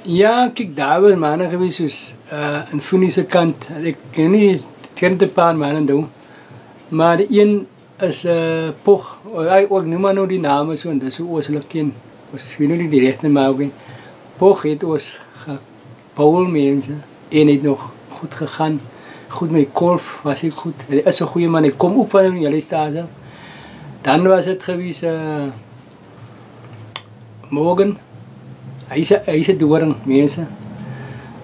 Ja, kijk, daar was mannen geweest, dus een Funise kant. Ik ken niet, ik ken een paar mannen doen. Maar de een is Poch, hij ook noem maar nou die namen zo, en dat is hoe oostelijk ken. Was weet niet die rechten maar ook. Poch heeft ons Paul mensen, en heeft nog goed gegaan. Goed met golf was hij goed. Hij is een goede man, ik kom op van hem, jullie staan zo. Dan was het geweest Morgen. Hij is het door mensen.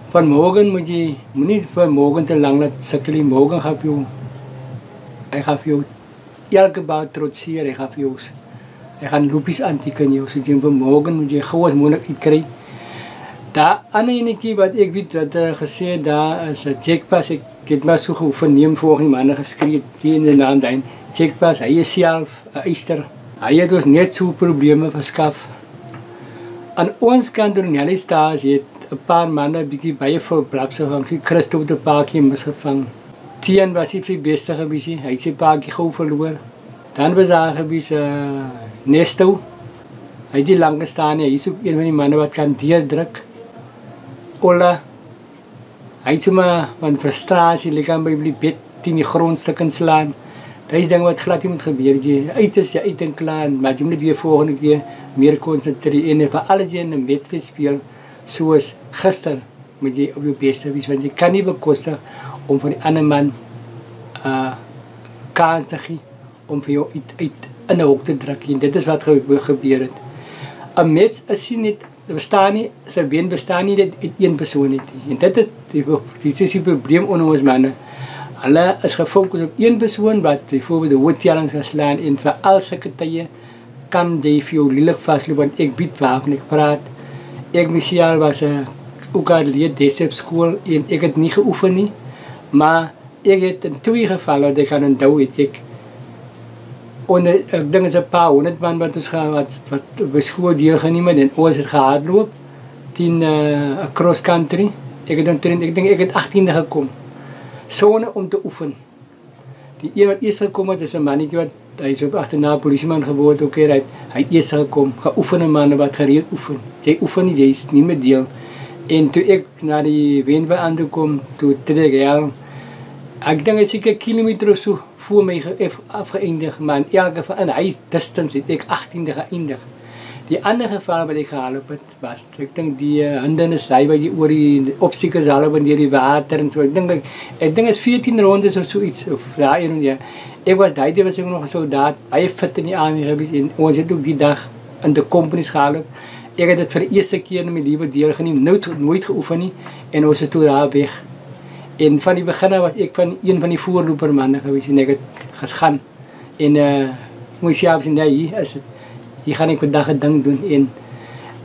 Van morgen moet je niet van morgen te lang laten sukkelen. Morgen gaat je elke bal trotseren. Hij gaat loopjes aantekenen. Dus van morgen moet je gewoon moeilijk iets krijgen. Daar andere keer wat ik weet dat gezegd daar is Jackpas. Ik heb maar zo geoefend vorige maanden geschreven die in de naam zijn. Jackpas, hij is zelf een eister. Hij heeft dus net zo problemen verskaf. Aan ons kant door die stage het een paar maanden bietjie baie veel plapse van Christo de paakje misgevang. Tien was hij veel beste geweest. Hij heeft zijn paakje gauw verloren. Dan was daar geweest Nesto. Hij heeft die lang gestaan. Hij is ook een van die mannen wat kan deurdruk. Ola. Hij heeft zomaar van frustratie lichaam bij die bed in die grondstukken slaan. Dat is denk wat glad moet gebeuren. Uit is je uit en klaar, maar je moet weer volgende keer meer concentreren. En voor alles je in een wedstrijd speelt, zoals gisteren, moet je op je beste wezen. Want je kan niet bekosten om voor die andere man kans te geven om voor jou uit in de hoek te drukken. En dit is wat gebeurt. Een mens is niet, zijn win bestaat niet uit één persoon. En dit is het probleem onder ons mannen. Hulle is gefocust op één persoon wat bijvoorbeeld de hoedtellings gaan slaan en vir al sulke tye kan jy vir jou lielig vasloop want ek weet waarvan ek praat. Ek myself was ook atleet destijds op school en ek het nie geoefen nie, maar ek het in 2 gevalle wat ek aan onthou het ek dink is 'n paar 100 man wat ons gehad wat by school deelgeneem het en ons het gehardloop teen cross country. Ek dink ek het 18de gekom. Zone om te oefenen. Die een wat eerst gekomen is een mannetje wat, hij is op achterna politieman geworden, oké, hij is eerst gekomen, geoefende mannen wat gereed oefenen. Zij oefenen niet, hij is niet meer deel. En toen ik naar die Wendbe aan toe kom, toen trek ik ik denk dat ik een kilometer of zo voor mij afgeëindigd, maar in elk geval, en hij distance, ik 18e geëindigd. Die andere geval wat ik gehaald heb, was, ik denk die hindernis, hij wat die oor die opstekers halen wanneer die water en zo. Ik denk het is 14 rondes of zoiets, of ja. Ik was die was ook nog een soldaat, hij fit in die army geweest en ons het ook die dag in de companies gehaald. Ik heb het voor de eerste keer in mijn leven deelgenomen, nooit geoefend nie, en ons het toen daar weg. En van die begin was ik van een van die voorlopermannen geweest en ik het gegaan. En moest zelf zien, nee, hier is het. Hier ga ik vandaag een ding doen. En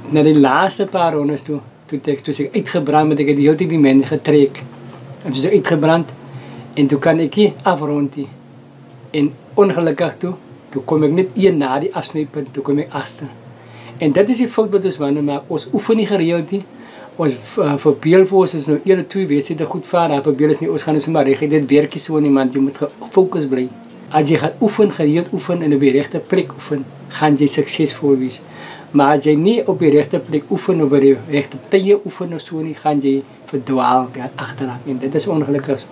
na die laatste paar rondes toen ik uitgebrand, want ik heb de hele tijd die mensen getrek. En toen is ik uitgebrand. En toen kan ik hier afronden. En ongelukkig toen kom ik niet hier na die afsnijpunt, toen kom ik achter. En dat is die fout wat ons mannen maken. Ons oefen niet geregeld. Ons verbeel voor ons is nou 1 of 2 wedstrijden goed varen. Verbeel is niet, ons gaan dus maar recht. Dit werk is zo niemand, je moet gefocust blijven. Als je gaat oefenen, gereeld oefenen en op je rechte plek oefenen, gaan je succesvol wees. Maar als je niet op je rechte plek oefent, op je rechte tijden oefent of zo niet, gaan je verdwalen achteraan. En dat is ongelukkig zo.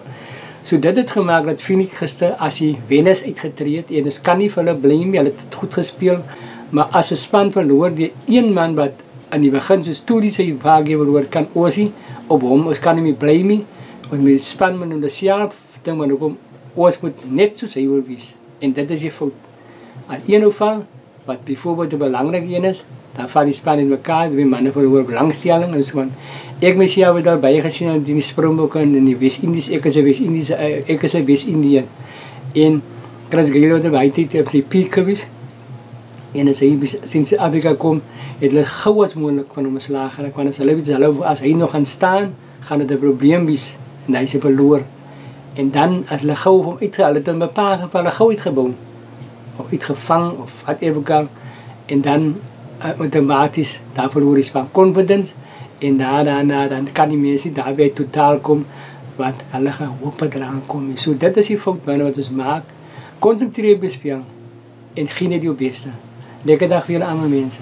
So dit het gemaakt dat Phoenix gister, als hij Venus uitgetreed, en dus kan niet van hulle blame, hij het goed gespeeld, maar als een span verloor, die een man wat aan die begin soos toe die sy vaartjie verloor, kan oosie op hom, ons kan nie blame, want my span moet hom dezelfde ding, maar ook ons moet net soos hy wil wees. En dit is die fout. Aan een geval, wat bijvoorbeeld een belangrijk een is, dan val die span in elkaar, die mannen verloor belangstelling, en so. Ek myself het al baie gesien aan die Springbokke in die West-Indies, ek is een West-Indië. En Chris Gayle wat hy tyd op sy piek gewees, en as hy sinds Afrika kom, het hulle gauw as moeilijk van hom slag geraak, want as hy nog gaan staan, gaan het een probleem wees, en hy is verloor. En dan, as hulle gauw van uitgehaal, het in een paar gevallen gauw uitgebouwd, of uitgevang, of wat en dan automatisch, daar verloor is van confidence, en daarna dan kan die mensen daarbij totaal komen, wat hulle gehoop eraan komen. So dit is die fout wat ons maak. Concentreer op speel, en geen die op beste. Lekker dag vir julle allemaal mense.